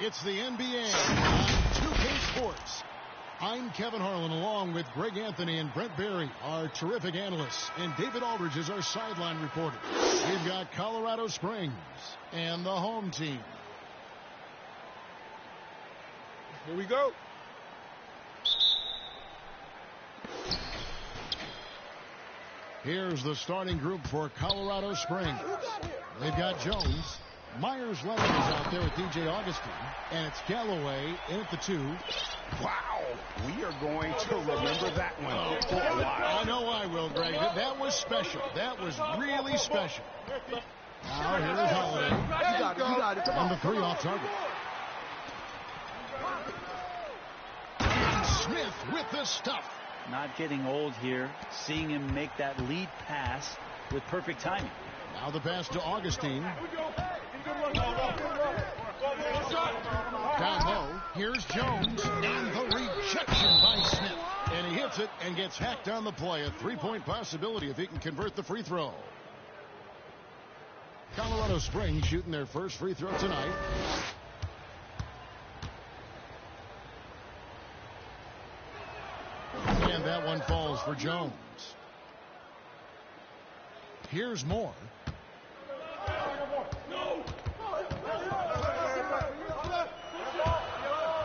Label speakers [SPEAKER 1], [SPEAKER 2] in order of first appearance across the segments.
[SPEAKER 1] It's the NBA on 2K Sports. I'm Kevin Harlan, along with Greg Anthony and Brent Barry, our terrific analysts, and David Aldridge is our sideline reporter. We've got Colorado Springs and the home team.
[SPEAKER 2] Here we go.
[SPEAKER 1] Here's the starting group for Colorado Springs. They've got Jones. Myers-Leonard is out there with DJ Augustine, and it's Galloway in at the 2.
[SPEAKER 2] Wow, we are going to remember that one for a while.
[SPEAKER 1] I know I will, Greg. That was special. That was really special. Now here's Holiday.
[SPEAKER 3] You got it.
[SPEAKER 1] On the 3 off target. And Smith with the stuff.
[SPEAKER 4] Not getting old here. Seeing him make that lead pass with perfect timing.
[SPEAKER 1] Now the pass to Augustine. Down low, here's Jones, and the rejection by Smith. And he hits it and gets hacked on the play. A 3-point possibility if he can convert the free throw. Colorado Springs shooting their first free throw tonight. And that one falls for Jones. Here's Moore.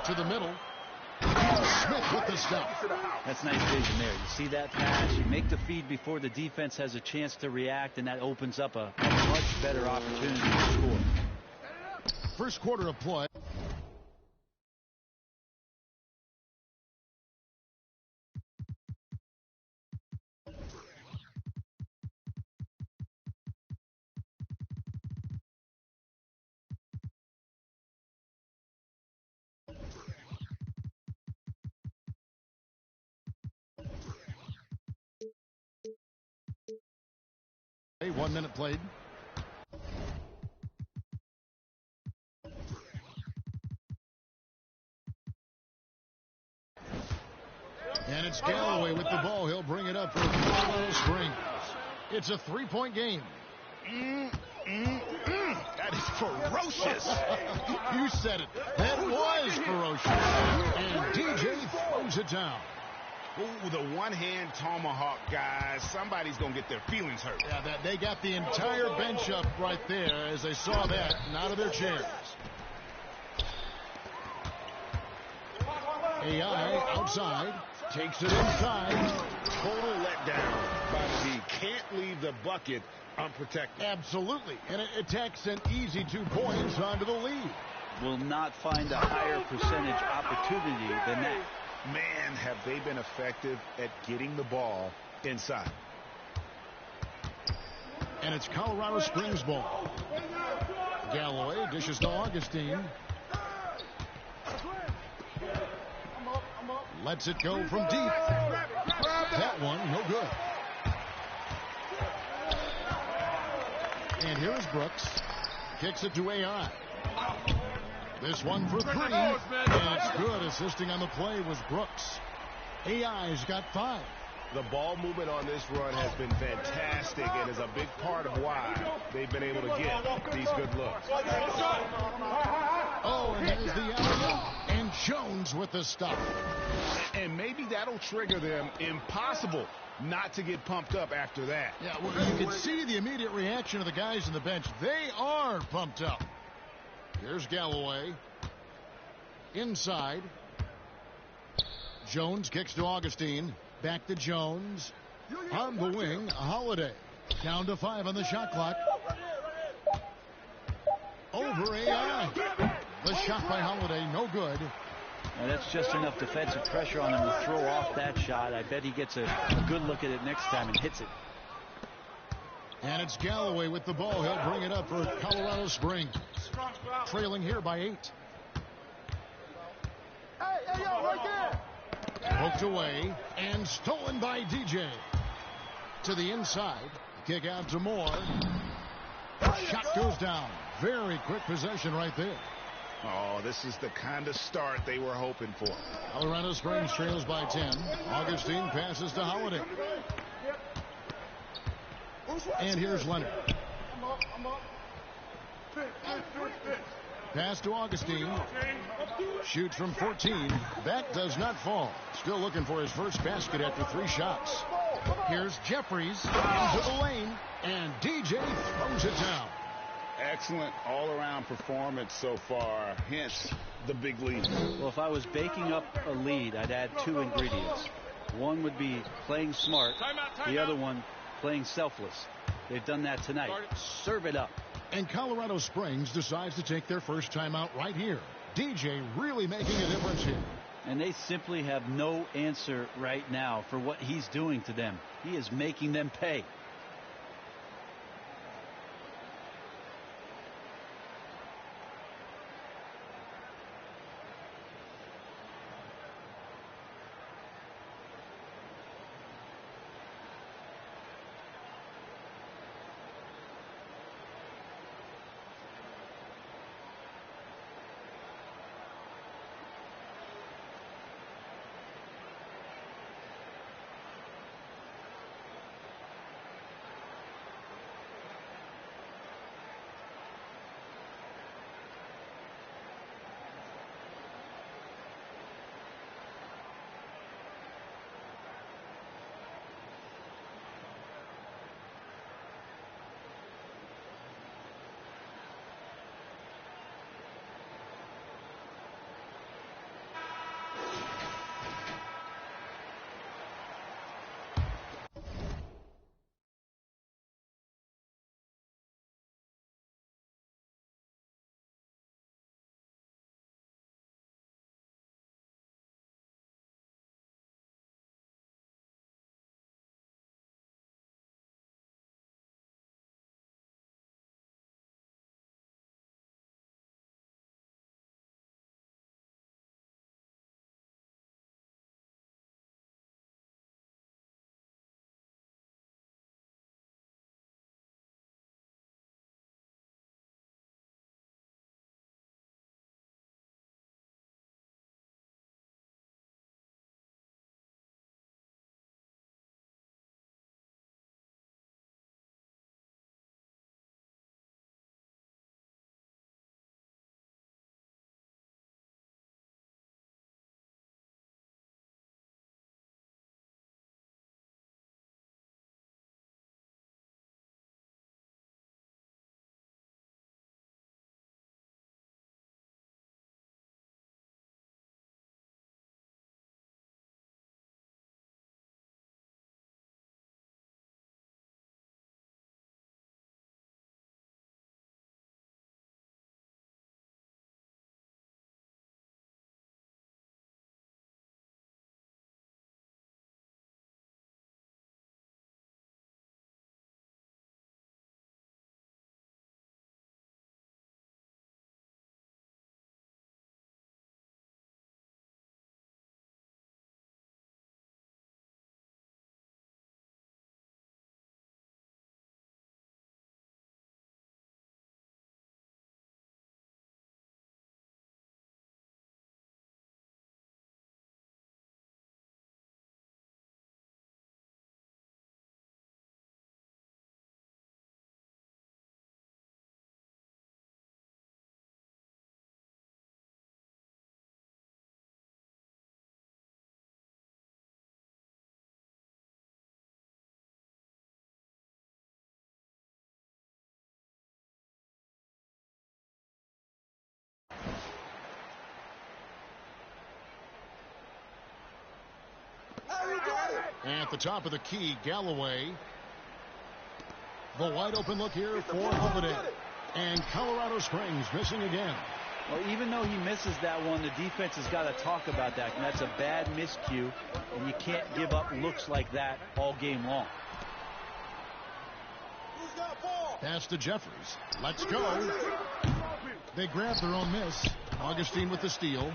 [SPEAKER 1] To the middle. Smith with the stop.
[SPEAKER 4] That's nice vision there. You see that pass, you make the feed before the defense has a chance to react, and that opens up a much better opportunity to score.
[SPEAKER 1] First quarter of play. Hey, 1 minute played. And it's Galloway with the ball. He'll bring it up for Colorado Springs. It's a 3-point game.
[SPEAKER 2] That is ferocious.
[SPEAKER 1] You said it. That was ferocious. And DJ throws it down.
[SPEAKER 2] Ooh, the one-hand tomahawk, guys. Somebody's going to get their feelings hurt.
[SPEAKER 1] Yeah, they got the entire bench up right there as they saw that and out of their chairs. AI outside. Takes it inside.
[SPEAKER 2] Total letdown by the D. Can't leave the bucket unprotected.
[SPEAKER 1] Absolutely. And it attacks an easy 2 points onto the lead.
[SPEAKER 4] Will not find a higher percentage opportunity than that.
[SPEAKER 2] Man, have they been effective at getting the ball inside.
[SPEAKER 1] And it's Colorado Springs ball. Galloway dishes to Augustine. Lets it go from deep. That one, no good. And here's Brooks. Kicks it to AI. This one for 3. And it's good. Assisting on the play was Brooks. AI's got 5.
[SPEAKER 2] The ball movement on this run has been fantastic and is a big part of why they've been able to get these good looks.
[SPEAKER 1] Oh, and there's the alley-oop. And Jones with the stop.
[SPEAKER 2] And maybe that'll trigger them. Impossible not to get pumped up after that.
[SPEAKER 1] Yeah, well, you can see the immediate reaction of the guys on the bench. They are pumped up. Here's Galloway. Inside. Jones kicks to Augustine. Back to Jones. On the wing, Holiday. Down to 5 on the shot clock. Over AI. The shot by Holiday, no good.
[SPEAKER 4] Now that's just enough defensive pressure on him to throw off that shot. I bet he gets a good look at it next time and hits it.
[SPEAKER 1] And it's Galloway with the ball. He'll bring it up for Colorado Springs. Trailing here by 8.
[SPEAKER 3] Hey, yo, right there.
[SPEAKER 1] Poked away and stolen by DJ. To the inside. Kick out to Moore. Shot goes down. Very quick possession right there.
[SPEAKER 2] Oh, this is the kind of start they were hoping for.
[SPEAKER 1] Colorado Springs trails by 10. Augustine passes to Holiday. And here's Leonard. Pass to Augustine. Shoots from 14. That does not fall. Still looking for his first basket after 3 shots. Here's Jeffries into the lane. And DJ throws it down.
[SPEAKER 2] Excellent all-around performance so far, hence the big lead.
[SPEAKER 4] Well, if I was baking up a lead, I'd add 2 ingredients. One would be playing smart. The other one, playing selfless. They've done that tonight. Serve it up.
[SPEAKER 1] And Colorado Springs decides to take their first timeout right here. DJ really making a difference here.
[SPEAKER 4] And they simply have no answer right now for what he's doing to them. He is making them pay.
[SPEAKER 1] At the top of the key, Galloway. The wide open look here for Holiday. And Colorado Springs missing again.
[SPEAKER 4] Well, even though he misses that one, the defense has got to talk about that. And that's a bad miscue, and you can't give up looks like that all game long.
[SPEAKER 1] Pass to Jeffries. Let's go. They grab their own miss. Augustine with the steal.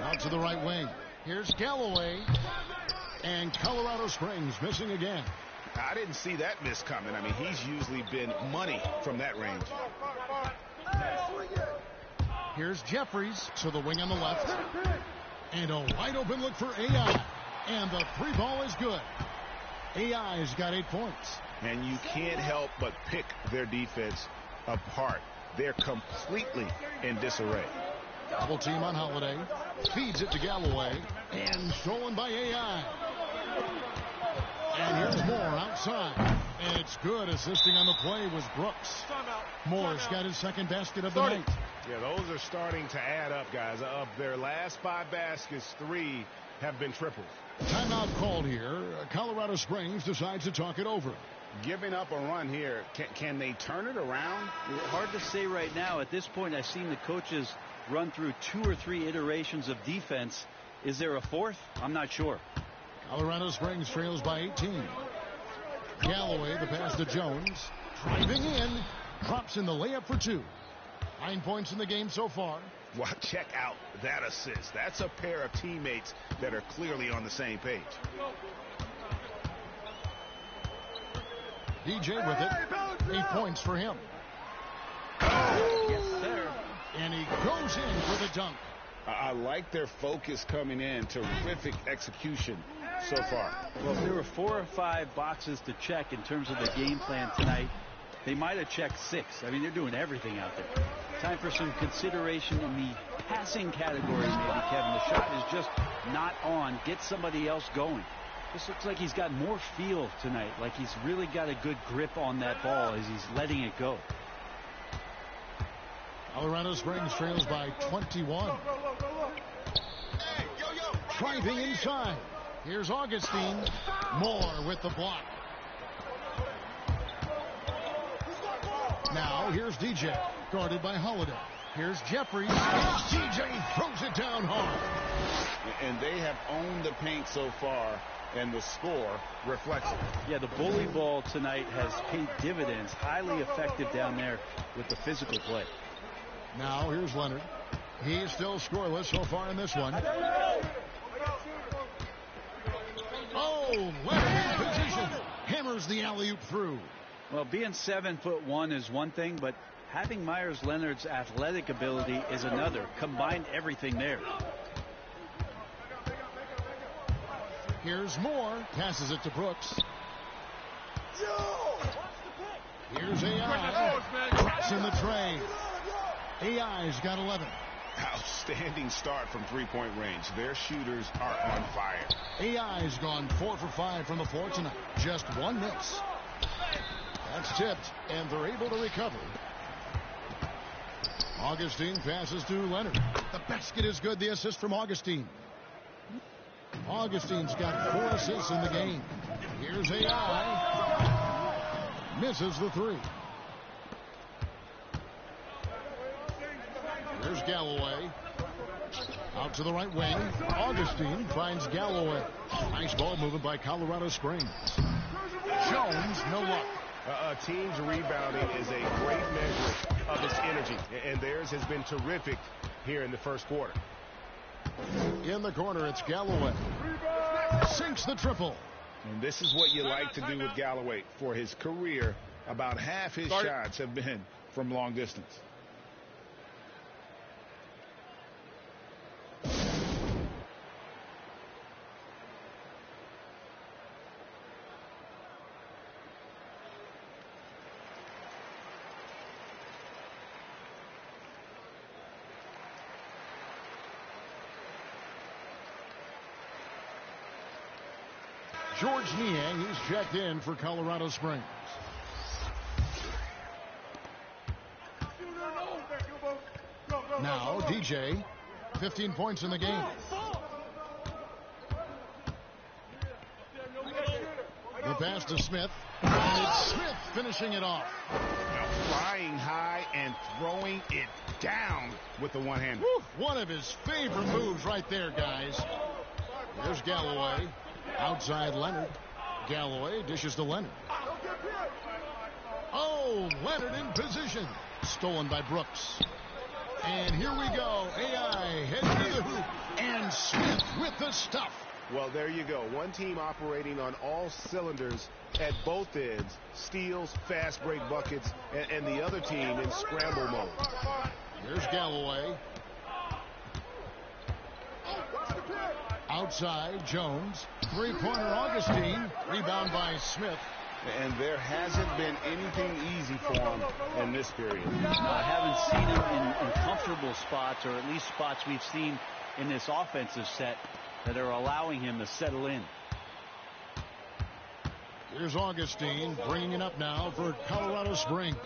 [SPEAKER 1] Out to the right wing. Here's Galloway. And Colorado Springs missing again.
[SPEAKER 2] I didn't see that miss coming. I mean, he's usually been money from that range.
[SPEAKER 1] Here's Jeffries to the wing on the left. And a wide open look for AI. And the three ball is good. AI's got 8 points.
[SPEAKER 2] And you can't help but pick their defense apart. They're completely in disarray.
[SPEAKER 1] Double team on Holiday. Feeds it to Galloway. And stolen by AI. And here's Moore outside. And it's good. Assisting on the play was Brooks. Moore's got his second basket of the night.
[SPEAKER 2] Yeah, those are starting to add up, guys. Of their last 5 baskets, 3 have been triples.
[SPEAKER 1] Timeout called here. Colorado Springs decides to talk it over.
[SPEAKER 2] Giving up a run here. Can they turn it around?
[SPEAKER 4] It's hard to say right now. At this point, I've seen the coaches run through 2 or 3 iterations of defense. Is there a fourth? I'm not sure.
[SPEAKER 1] Colorado Springs trails by 18. Galloway, the pass to Jones. Driving in. Drops in the layup for 2. 9 points in the game so far.
[SPEAKER 2] Well, check out that assist. That's a pair of teammates that are clearly on the same page.
[SPEAKER 1] DJ with it. 8 points for him.
[SPEAKER 4] Yes, sir.
[SPEAKER 1] And he goes in for the dunk.
[SPEAKER 2] I like their focus coming in. Terrific execution so far.
[SPEAKER 4] Well, if there were 4 or 5 boxes to check in terms of the game plan tonight, they might have checked 6. I mean, they're doing everything out there. Time for some consideration in the passing category, maybe, Kevin. The shot is just not on. Get somebody else going. This looks like he's got more feel tonight, like he's really got a good grip on that ball as he's letting it go.
[SPEAKER 1] Colorado Springs trails by 21. Driving inside. Here's Augustine. Moore with the block. Now here's DJ, guarded by Holiday. Here's Jeffries. DJ throws it down hard.
[SPEAKER 2] And they have owned the paint so far, and the score reflects it.
[SPEAKER 4] Yeah, the bully ball tonight has paid dividends. Highly effective down there with the physical play.
[SPEAKER 1] Now here's Leonard. He's still scoreless so far in this one. Oh, Leonard in position. Hammers the alley-oop through.
[SPEAKER 4] Well, being 7'1" is one thing, but having Myers Leonard's athletic ability is another. Combine everything there.
[SPEAKER 1] Here's Moore. Passes it to Brooks. Here's AI. Drops in the tray. AI's got 11.
[SPEAKER 2] Outstanding start from three-point range. Their shooters are on fire.
[SPEAKER 1] AI's gone 4 for 5 from the floor tonight. Just 1 miss. That's tipped, and they're able to recover. Augustine passes to Leonard. The basket is good. The assist from Augustine. Augustine's got 4 assists in the game. Here's AI. Misses the 3. Here's Galloway. Out to the right wing. Augustine finds Galloway. Nice ball movement by Colorado Springs. Jones, no luck.
[SPEAKER 2] A team's rebounding is a great measure of its energy, and theirs has been terrific here in the first quarter.
[SPEAKER 1] In the corner, it's Galloway. Sinks the triple.
[SPEAKER 2] And this is what you like to do with Galloway. For his career, about half his shots have been from long distance.
[SPEAKER 1] George Niang, he's checked in for Colorado Springs. Now DJ, 15 points in the game. The pass to Smith. And it's Smith finishing it off.
[SPEAKER 2] Now flying high and throwing it down with the one-hander.
[SPEAKER 1] One of his favorite moves right there, guys. There's Galloway. Outside Leonard. Galloway dishes to Leonard. Oh, Leonard in position. Stolen by Brooks. And here we go. AI heading to the hoop. And Smith with the stuff.
[SPEAKER 2] Well, there you go. One team operating on all cylinders at both ends. Steals, fast break buckets, and the other team in scramble mode.
[SPEAKER 1] Here's Galloway. Outside, Jones. Three-pointer, Augustine. Rebound by Smith.
[SPEAKER 2] And there hasn't been anything easy for him in this period.
[SPEAKER 4] I haven't seen him in comfortable spots, or at least spots we've seen in this offensive set that are allowing him to settle in.
[SPEAKER 1] Here's Augustine bringing it up now for Colorado Springs.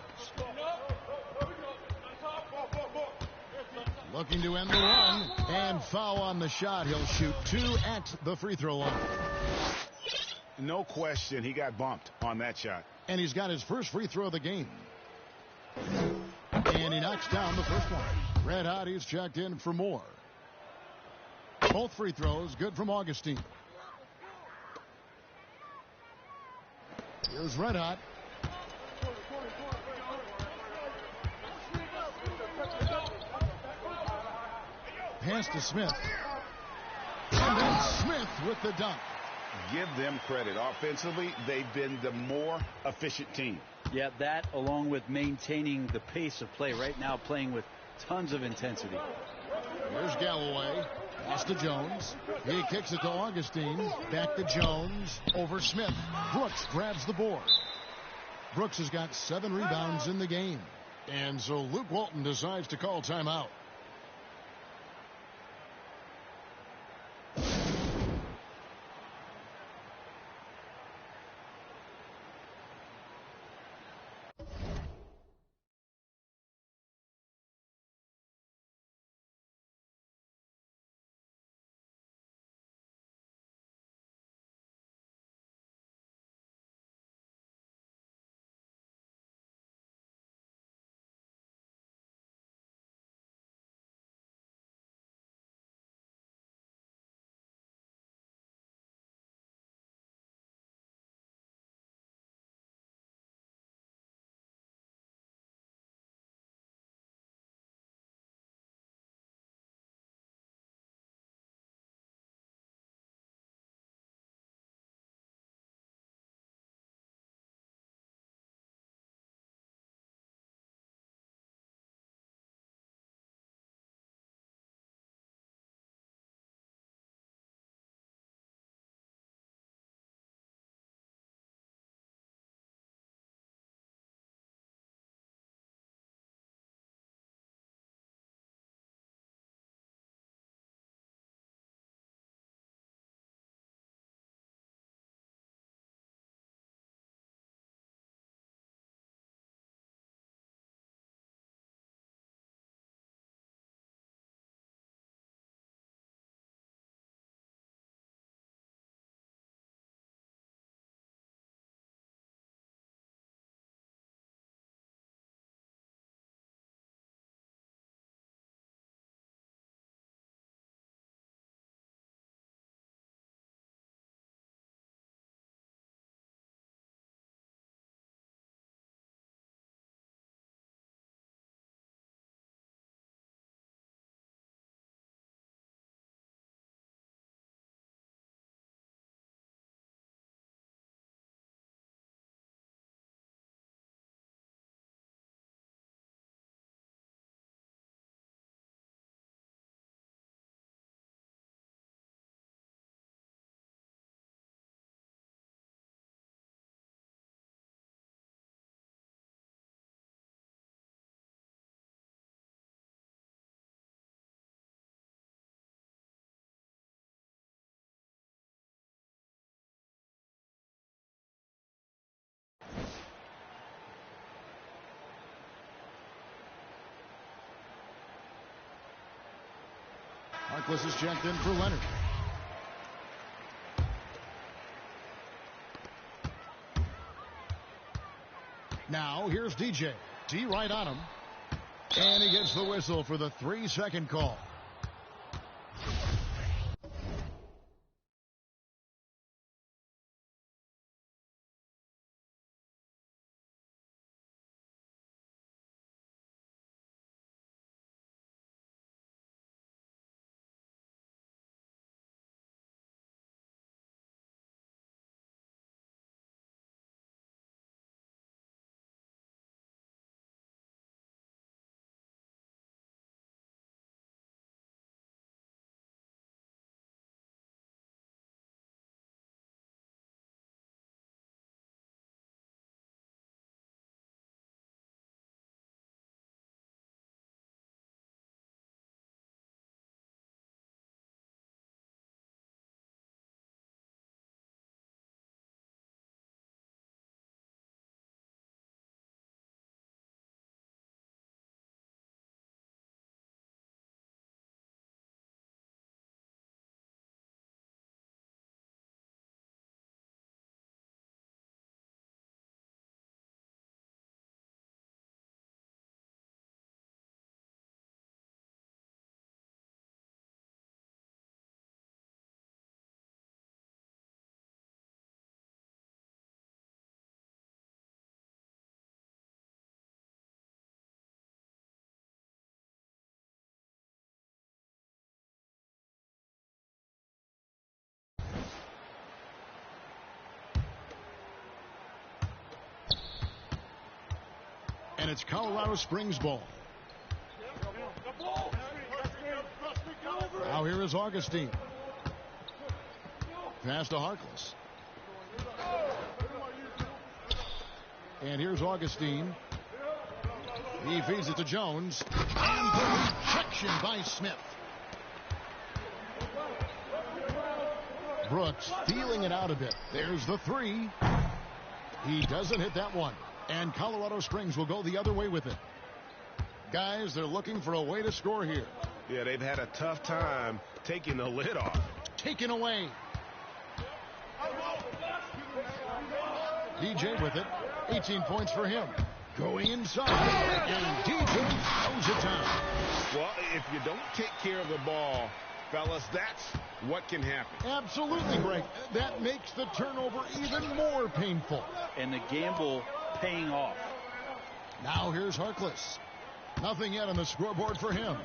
[SPEAKER 1] Looking to end the run, and foul on the shot. He'll shoot 2 at the free throw line.
[SPEAKER 2] No question, he got bumped on that shot.
[SPEAKER 1] And he's got his first free throw of the game. And he knocks down the first one. Red Hotties checked in for more. Both free throws good from Augustine. Here's Red Hot. Pass to Smith. And then Smith with the dunk.
[SPEAKER 2] Give them credit. Offensively, they've been the more efficient team.
[SPEAKER 4] Yeah, that along with maintaining the pace of play right now, playing with tons of intensity.
[SPEAKER 1] Here's Galloway. Pass to Jones. He kicks it to Augustine. Back to Jones. Over Smith. Brooks grabs the board. Brooks has got 7 rebounds in the game. And so Luke Walton decides to call timeout. Harkless is checked in for Leonard. Now here's DJ. D right on him. And he gets the whistle for the 3-second call. And it's Colorado Springs ball. Now here is Augustine. Pass to Harkless. And here's Augustine. He feeds it to Jones. And the rejection by Smith. Brooks feeling it out a bit. There's the 3. He doesn't hit that one. And Colorado Springs will go the other way with it. Guys, they're looking for a way to score here.
[SPEAKER 2] Yeah, they've had a tough time taking the lid off.
[SPEAKER 1] Taken away. DJ with it. 18 points for him. Going inside. And DJ throws it down.
[SPEAKER 2] Well, if you don't take care of the ball, fellas, that's what can happen.
[SPEAKER 1] Absolutely, Greg. That makes the turnover even more painful.
[SPEAKER 4] And the gamble paying off.
[SPEAKER 1] Now here's Harkless. Nothing yet on the scoreboard for him.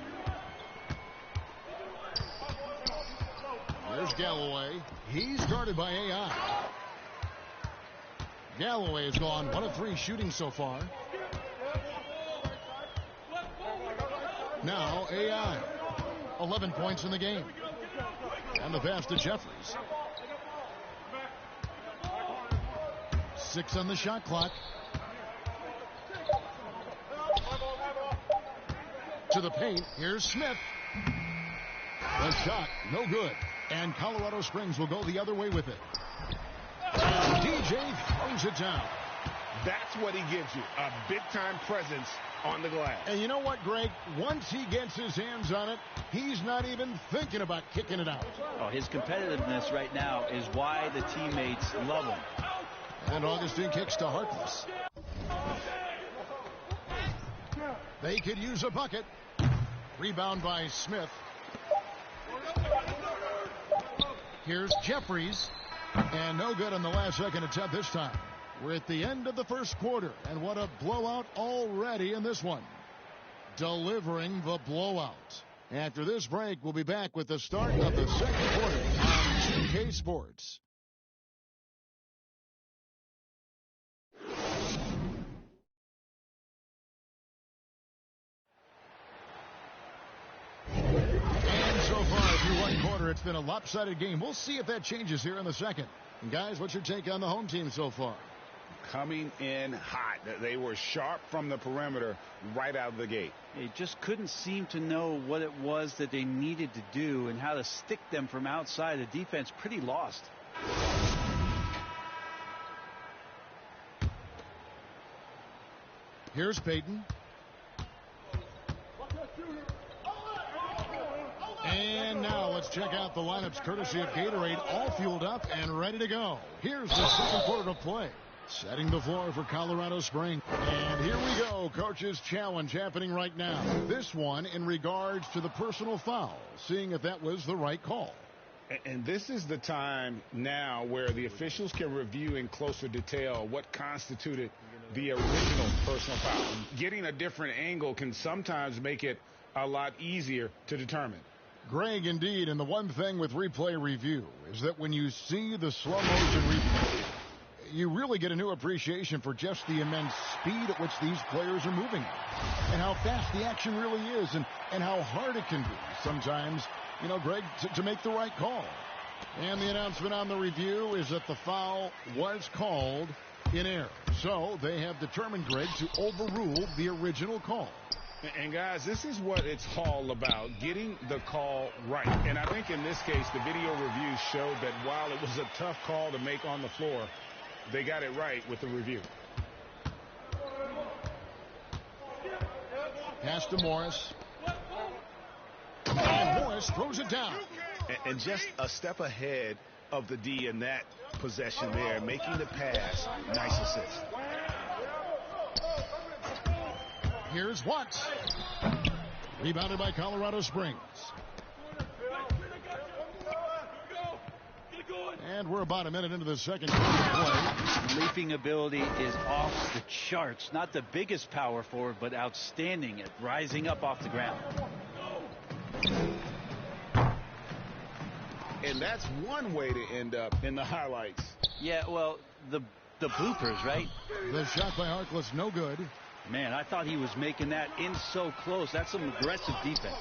[SPEAKER 1] There's Galloway. He's guarded by AI. Galloway has gone 1 of 3 shooting so far. Now AI. 11 points in the game. And the pass to Jeffries. 6 on the shot clock. To the paint. Here's Smith. The shot, no good. And Colorado Springs will go the other way with it. And DJ throws it down.
[SPEAKER 2] That's what he gives you, a big-time presence on the glass.
[SPEAKER 1] And you know what, Greg? Once he gets his hands on it, he's not even thinking about kicking it out.
[SPEAKER 4] Oh, his competitiveness right now is why the teammates love him.
[SPEAKER 1] And Augustine kicks to Harkless. They could use a bucket. Rebound by Smith. Here's Jeffries. And no good on the last second attempt this time. We're at the end of the first quarter. And what a blowout already in this one. Delivering the blowout. After this break, we'll be back with the start of the second quarter on 2K Sports. It's been a lopsided game. We'll see if that changes here in the second. And guys, what's your take on the home team so far?
[SPEAKER 5] Coming in hot. They were sharp from the perimeter right out of the gate.
[SPEAKER 4] They just couldn't seem to know what it was that they needed to do and how to stick them from outside. The defense pretty lost.
[SPEAKER 1] Here's Payton. And now let's check out the lineups courtesy of Gatorade, all fueled up and ready to go. Here's the second quarter of play. Setting the floor for Colorado Springs. And here we go. Coach's challenge happening right now. This one in regards to the personal foul, seeing if that was the right call.
[SPEAKER 5] And this is the time now where the officials can review in closer detail what constituted the original personal foul. Getting a different angle can sometimes make it a lot easier to determine.
[SPEAKER 1] Greg, indeed, and the one thing with replay review is that when you see the slow motion replay, you really get a new appreciation for just the immense speed at which these players are moving and how fast the action really is and how hard it can be sometimes, you know, Greg, to make the right call. And the announcement on the review is that the foul was called in error. So they have determined, Greg, to overrule the original call.
[SPEAKER 5] And guys, this is what it's all about, getting the call right. And I think in this case, the video review showed that while it was a tough call to make on the floor, they got it right with the review.
[SPEAKER 1] Pass to Morris. And Morris throws it down.
[SPEAKER 2] And just a step ahead of the D in that possession there, making the pass. Nice assist.
[SPEAKER 1] Here's Watts. Rebounded by Colorado Springs. And we're about a minute into the second quarter play.
[SPEAKER 4] Leaping ability is off the charts. Not the biggest power forward, but outstanding at rising up off the ground.
[SPEAKER 2] And that's one way to end up in the highlights.
[SPEAKER 4] Yeah, well, the bloopers, right?
[SPEAKER 1] The shot by Harkless, no good.
[SPEAKER 4] Man, I thought he was making that in so close. That's some aggressive defense.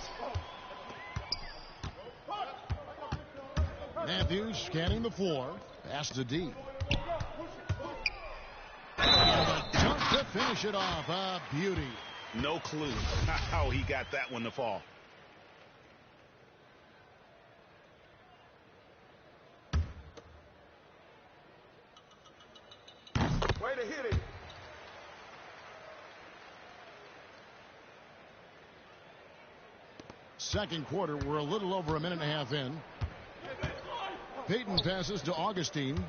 [SPEAKER 1] Matthews scanning the floor. Pass to D. Jump to finish it off. A beauty.
[SPEAKER 2] No clue how he got that one to fall. Way to hit it.
[SPEAKER 1] Second quarter, we're a little over a minute and a half in. Payton passes to Augustine.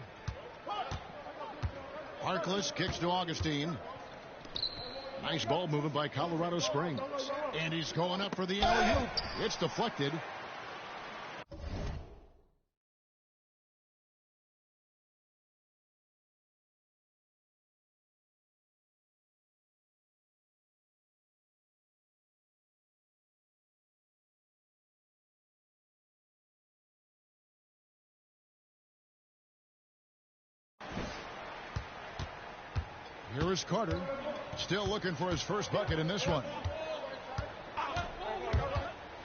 [SPEAKER 1] Harkless kicks to Augustine. Nice ball movement by Colorado Springs. And he's going up for the alley-oop. It's deflected. Here is Carter. Still looking for his first bucket in this one.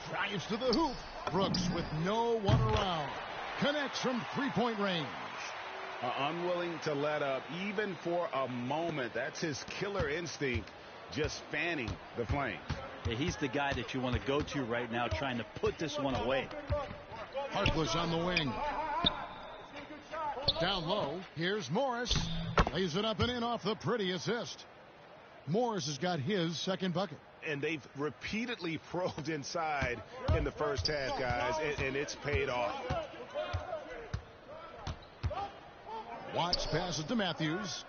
[SPEAKER 1] Drives to the hoop. Brooks with no one around. Connects from three-point range.
[SPEAKER 2] Unwilling to let up even for a moment. That's his killer instinct, just fanning the flames.
[SPEAKER 4] Yeah, he's the guy that you want to go to right now, trying to put this one away.
[SPEAKER 1] Harkless on the wing. Down low. Here's Morris. Lays it up and in off the pretty assist. Morris has got his second bucket.
[SPEAKER 2] And they've repeatedly probed inside in the first half, guys, and it's paid off.
[SPEAKER 1] Watts passes to Matthews.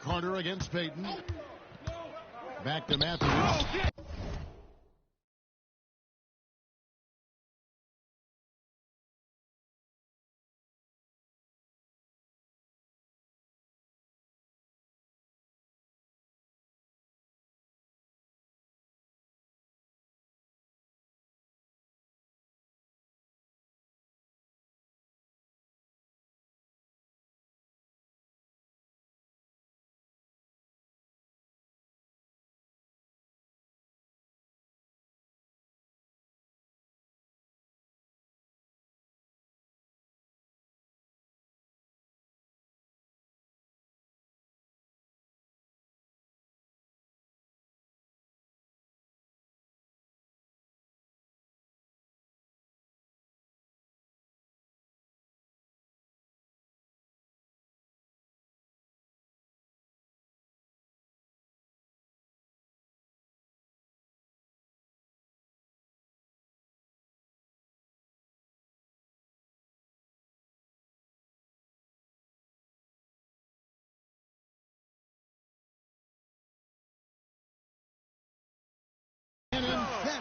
[SPEAKER 1] Carter against Payton. Back to Matthews.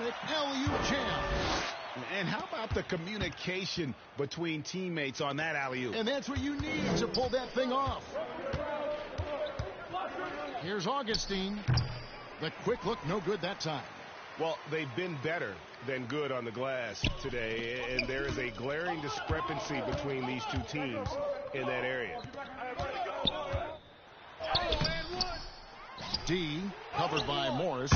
[SPEAKER 1] quick alley-oop jam.
[SPEAKER 5] And how about the communication between teammates on that alley-oop?
[SPEAKER 1] And that's what you need to pull that thing off. Here's Augustine. The quick look, no good that time.
[SPEAKER 2] Well, they've been better than good on the glass today, and there is a glaring discrepancy between these two teams in that area.
[SPEAKER 1] D, covered by Morris.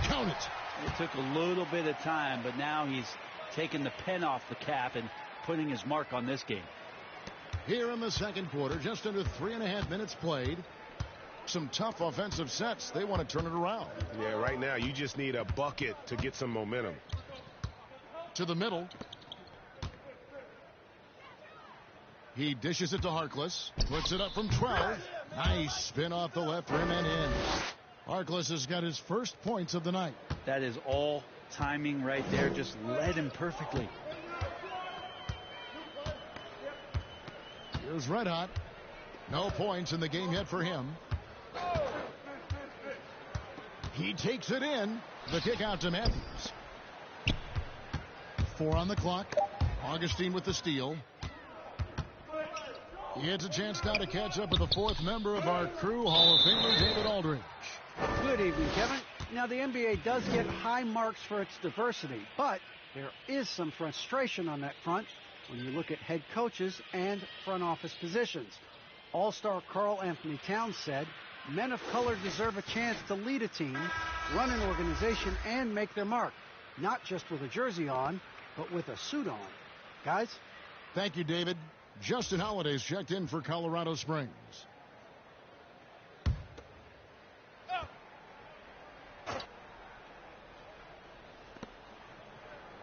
[SPEAKER 1] Count it.
[SPEAKER 4] It took a little bit of time, but now he's taking the pen off the cap and putting his mark on this game.
[SPEAKER 1] Here in the second quarter, just under 3.5 minutes played. Some tough offensive sets. They want to turn it around.
[SPEAKER 2] Yeah, right now you just need a bucket to get some momentum.
[SPEAKER 1] To the middle. He dishes it to Harkless. Puts it up from 12. Nice spin off the left rim and in. Harkless has got his first points of the night.
[SPEAKER 4] That is all timing right there. Just led him perfectly.
[SPEAKER 1] Here's Red Hot. No points in the game yet for him. He takes it in. The kick out to Matthews. 4 on the clock. Augustine with the steal. He gets a chance now to catch up with the fourth member of our crew, Hall of Famer David Aldridge.
[SPEAKER 6] Good evening, Kevin. Now, the NBA does get high marks for its diversity, but there is some frustration on that front when you look at head coaches and front office positions. All-star Karl Anthony Towns said, men of color deserve a chance to lead a team, run an organization, and make their mark, not just with a jersey on, but with a suit on. Guys?
[SPEAKER 1] Thank you, David. Justin Holiday's checked in for Colorado Springs.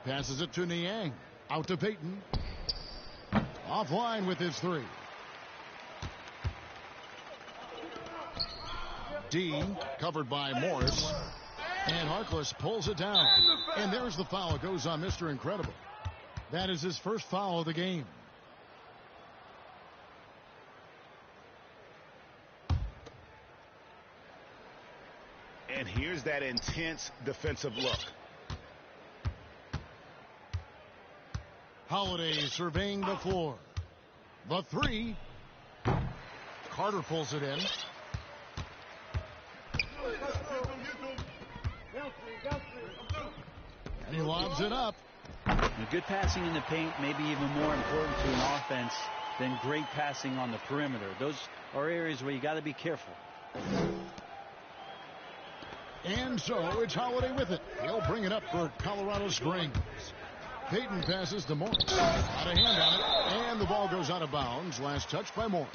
[SPEAKER 1] Passes it to Niang. Out to Payton. Offline with his three. D, covered by Morris. And Harkless pulls it down. And there's the foul. It goes on Mr. Incredible. That is his first foul of the game.
[SPEAKER 2] And here's that intense defensive look.
[SPEAKER 1] Holiday surveying the floor. The three. Carter pulls it in. And he lobs it up.
[SPEAKER 4] Good passing in the paint may be even more important to an offense than great passing on the perimeter. Those are areas where you got to be careful.
[SPEAKER 1] And so it's Holiday with it. He'll bring it up for Colorado Springs. Payton passes to Morris. Got a hand on it. And the ball goes out of bounds. Last touch by Morris.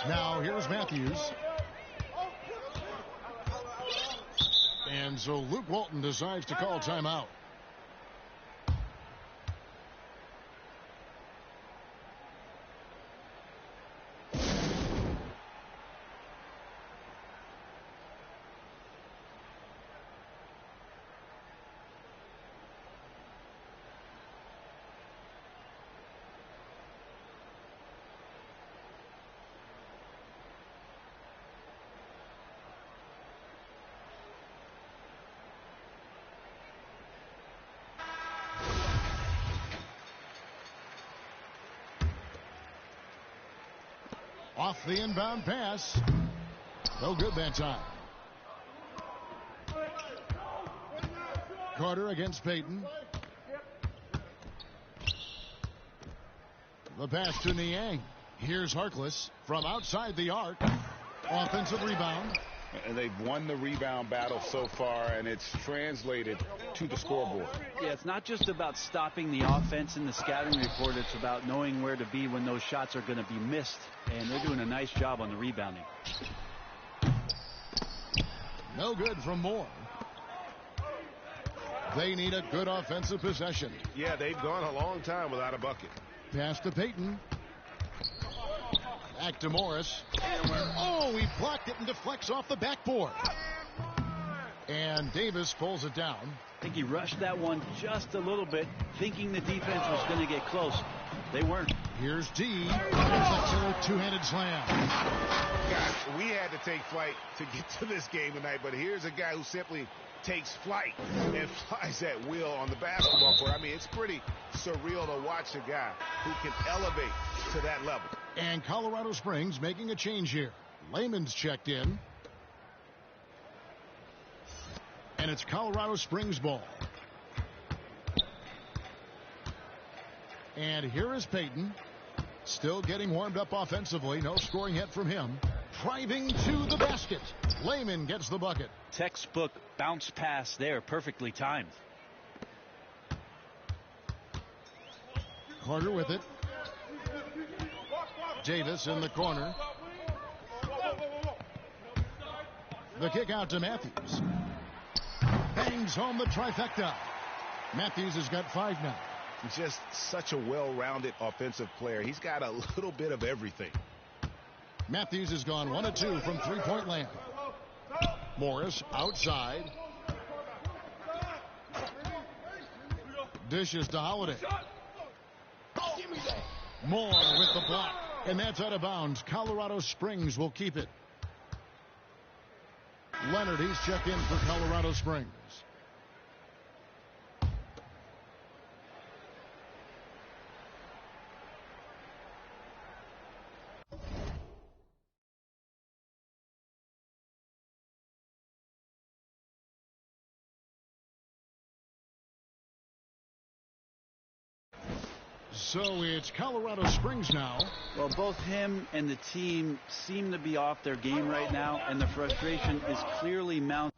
[SPEAKER 1] Now here's Matthews. And so Luke Walton decides to call timeout. Off the inbound pass. No good that time. Carter against Payton. The pass to Niang. Here's Harkless from outside the arc. Offensive rebound.
[SPEAKER 5] And they've won the rebound battle so far, and it's translated to the scoreboard.
[SPEAKER 4] Yeah, it's not just about stopping the offense in the scouting report. It's about knowing where to be when those shots are going to be missed. And they're doing a nice job on the rebounding.
[SPEAKER 1] No good from Moore. They need a good offensive possession.
[SPEAKER 2] Yeah, they've gone a long time without a bucket.
[SPEAKER 1] Pass to Payton. Back to Morris. Oh, he blocked it and deflects off the backboard. And Davis pulls it down.
[SPEAKER 4] I think he rushed that one just a little bit, thinking the defense was going to get close. They weren't.
[SPEAKER 1] Here's D. There's a killer two-handed slam.
[SPEAKER 2] Gosh, we had to take flight to get to this game tonight, but here's a guy who simply takes flight and flies at will on the basketball court. I mean, it's pretty surreal to watch a guy who can elevate to that level.
[SPEAKER 1] And Colorado Springs making a change here. Lehman's checked in. And it's Colorado Springs ball. And here is Payton. Still getting warmed up offensively. No scoring yet from him. Driving to the basket. Lehman gets the bucket.
[SPEAKER 4] Textbook bounce pass there, perfectly timed.
[SPEAKER 1] Carter with it. Davis in the corner. The kick out to Matthews. Bangs home the trifecta. Matthews has got 5 now.
[SPEAKER 2] Just such a well-rounded offensive player. He's got a little bit of everything.
[SPEAKER 1] Matthews has gone 1 of 2 from three-point land. Morris outside. Dishes to Holiday. Moore with the block. And that's out of bounds. Colorado Springs will keep it. Leonard, he's checked in for Colorado Springs. So it's Colorado Springs now.
[SPEAKER 4] Well, both him and the team seem to be off their game right now, and the frustration is clearly mounting.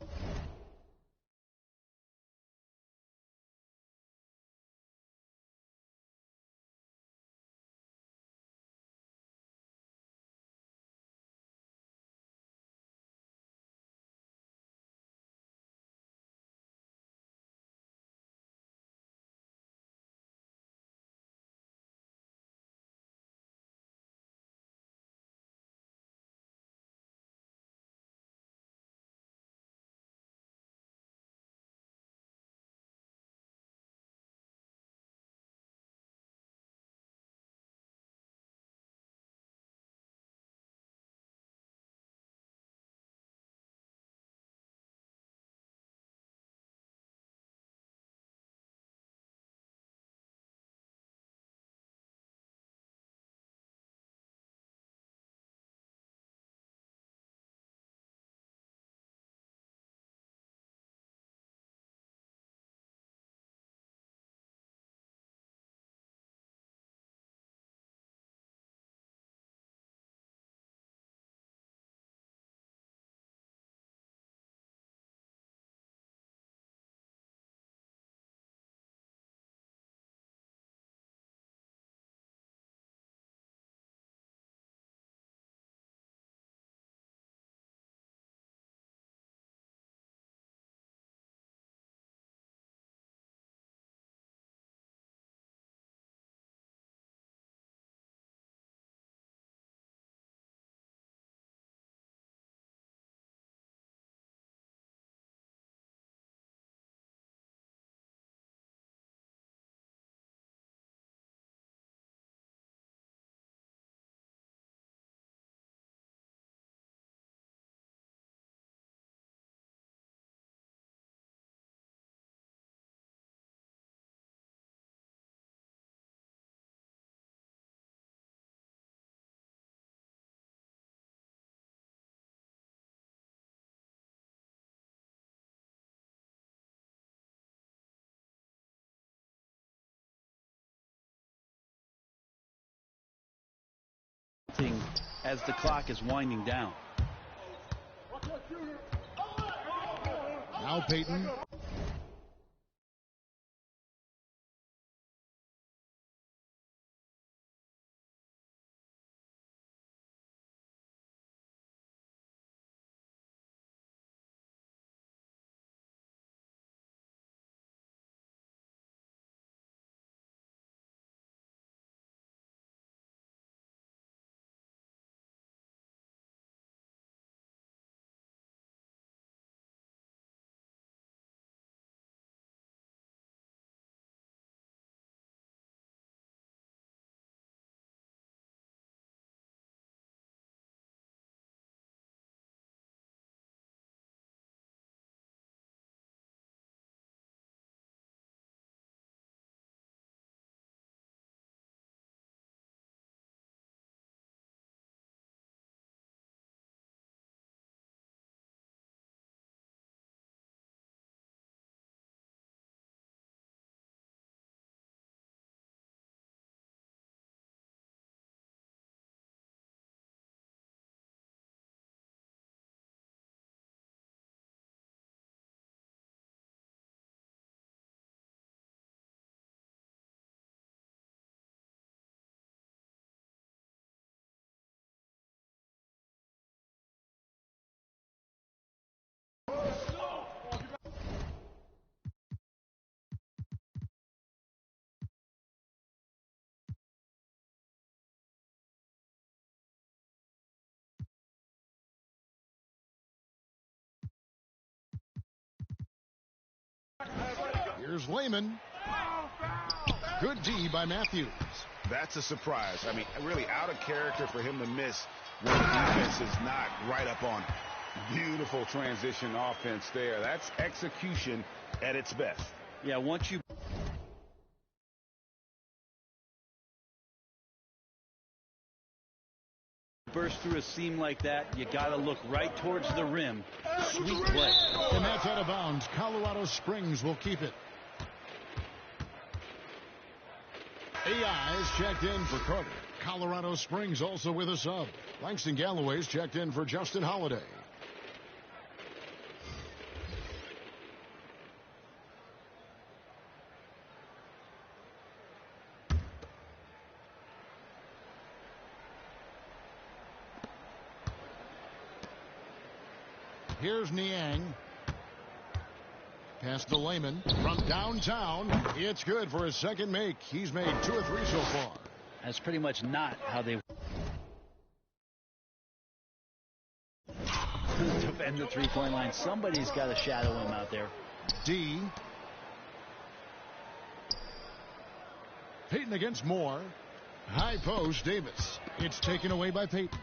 [SPEAKER 4] As the clock is winding down.
[SPEAKER 1] Now Payton. Here's Lehman. Good D by Matthews.
[SPEAKER 2] That's a surprise. I mean, really out of character for him to miss when the defense is not right up on him.
[SPEAKER 5] Beautiful transition offense there. That's execution at its best.
[SPEAKER 4] Yeah, once you burst through a seam like that, you got to look right towards the rim. Sweet play.
[SPEAKER 1] And that's out of bounds. Colorado Springs will keep it. AI is checked in for Carter. Colorado Springs also with a sub. Langston Galloway's checked in for Justin Holiday. Here's Niang. Pass to Lehman from downtown. It's good for his second make. He's made 2 or 3 so far.
[SPEAKER 4] That's pretty much not how they defend the three-point line. Somebody's got to shadow him out there.
[SPEAKER 1] D. Payton against Moore. High post, Davis. It's taken away by Payton.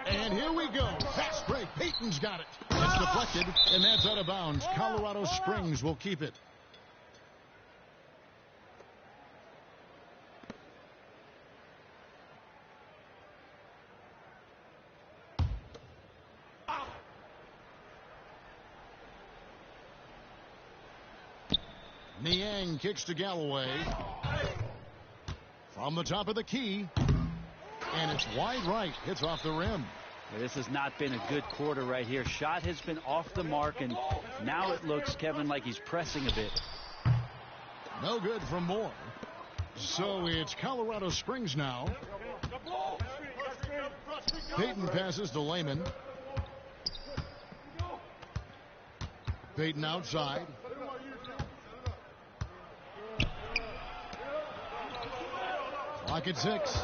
[SPEAKER 1] And here we go. Fast break. Payton's got it. It's deflected, and that's out of bounds. Colorado Springs will keep it. Niang kicks to Galloway. From the top of the key. And it's wide right. It's off the rim.
[SPEAKER 4] Well, this has not been a good quarter right here. Shot has been off the mark, and now it looks, Kevin, like he's pressing a bit.
[SPEAKER 1] No good from Moore. So it's Colorado Springs now. Payton passes to Lehman. Payton outside. Clock at 6.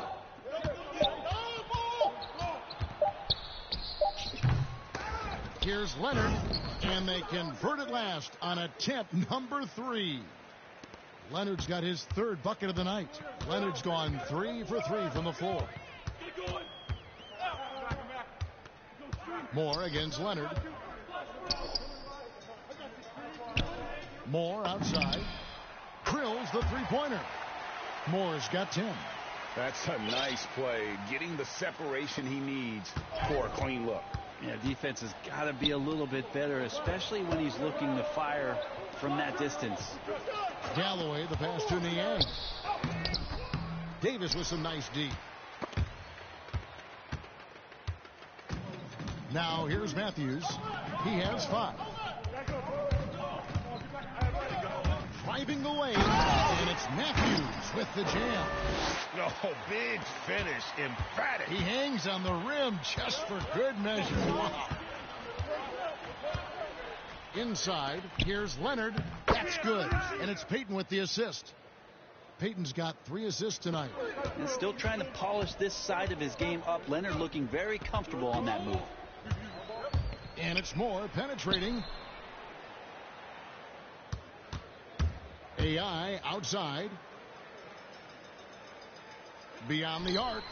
[SPEAKER 1] Here's Leonard, and they convert at last on attempt number 3. Leonard's got his 3rd bucket of the night. Leonard's gone 3 for 3 from the floor. Moore against Leonard. Moore outside. Drills the three-pointer. Moore's got 10.
[SPEAKER 5] That's a nice play. Getting the separation he needs for a clean look.
[SPEAKER 4] Yeah, defense has got to be a little bit better, especially when he's looking to fire from that distance.
[SPEAKER 1] Galloway, the pass to Niang. Davis with some nice D. Now here's Matthews. He has 5. Driving the lane, and it's Matthews with the jam.
[SPEAKER 2] No, big finish, emphatic.
[SPEAKER 1] He hangs on the rim just for good measure. Wow. Inside, here's Leonard. That's good, and it's Payton with the assist. Payton's got 3 assists tonight.
[SPEAKER 4] And still trying to polish this side of his game up. Leonard looking very comfortable on that move.
[SPEAKER 1] And it's Moore penetrating. AI outside. Beyond the arc.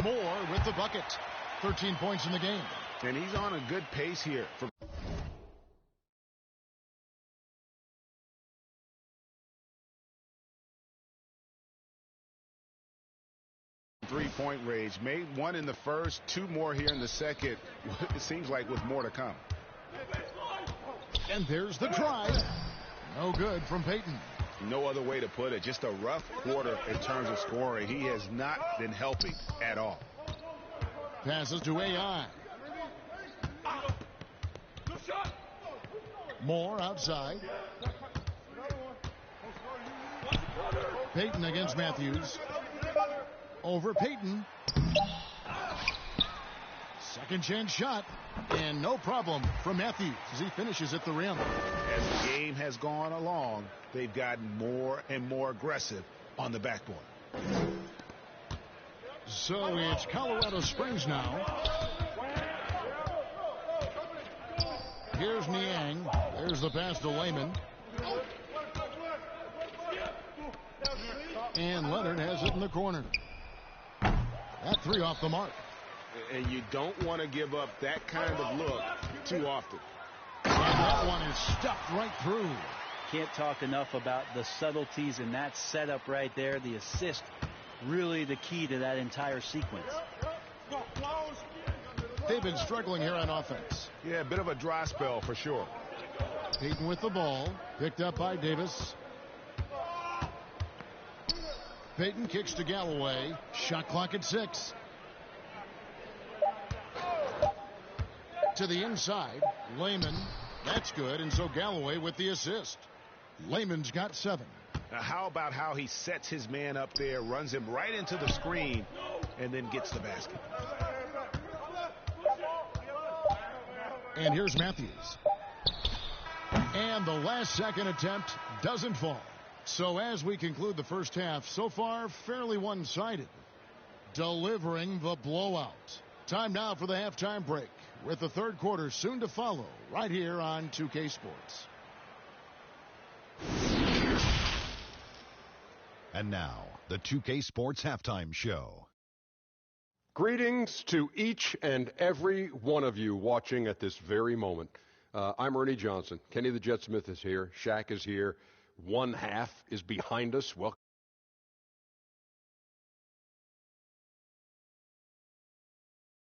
[SPEAKER 1] Moore with the bucket. 13 points in the game.
[SPEAKER 2] And he's on a good pace here. For three-point range. Made 1 in the first, 2 more here in the second. It seems like with more to come.
[SPEAKER 1] And there's the drive. No good from Payton.
[SPEAKER 2] No other way to put it. Just a rough quarter in terms of scoring. He has not been helping at all.
[SPEAKER 1] Passes to AI. Moore outside. Payton against Matthews. Over Payton. Second chance shot. And no problem from Matthews as he finishes at the rim.
[SPEAKER 2] As the game has gone along, they've gotten more and more aggressive on the backboard.
[SPEAKER 1] So it's Colorado Springs now. Here's Niang. There's the pass to Lehman. And Leonard has it in the corner. That three off the mark.
[SPEAKER 2] And you don't want to give up that kind of look too often.
[SPEAKER 1] And that one is stuffed right through.
[SPEAKER 4] Can't talk enough about the subtleties in that setup right there. The assist, really the key to that entire sequence.
[SPEAKER 1] They've been struggling here on offense.
[SPEAKER 2] Yeah, a bit of a dry spell for sure.
[SPEAKER 1] Payton with the ball. Picked up by Davis. Payton kicks to Galloway. Shot clock at 6. To the inside. Layman. That's good. And so Galloway with the assist. Layman's got 7.
[SPEAKER 2] Now how about how he sets his man up there, runs him right into the screen, and then gets the basket.
[SPEAKER 1] And here's Matthews. And the last second attempt doesn't fall. So as we conclude the first half, so far fairly one-sided. Delivering the blowout. Time now for the halftime break, with the third quarter soon to follow right here on 2K Sports.
[SPEAKER 7] And now, the 2K Sports Halftime Show.
[SPEAKER 8] Greetings to each and every one of you watching at this very moment. I'm Ernie Johnson. Kenny the Jet Smith is here. Shaq is here. One half is behind us. Welcome.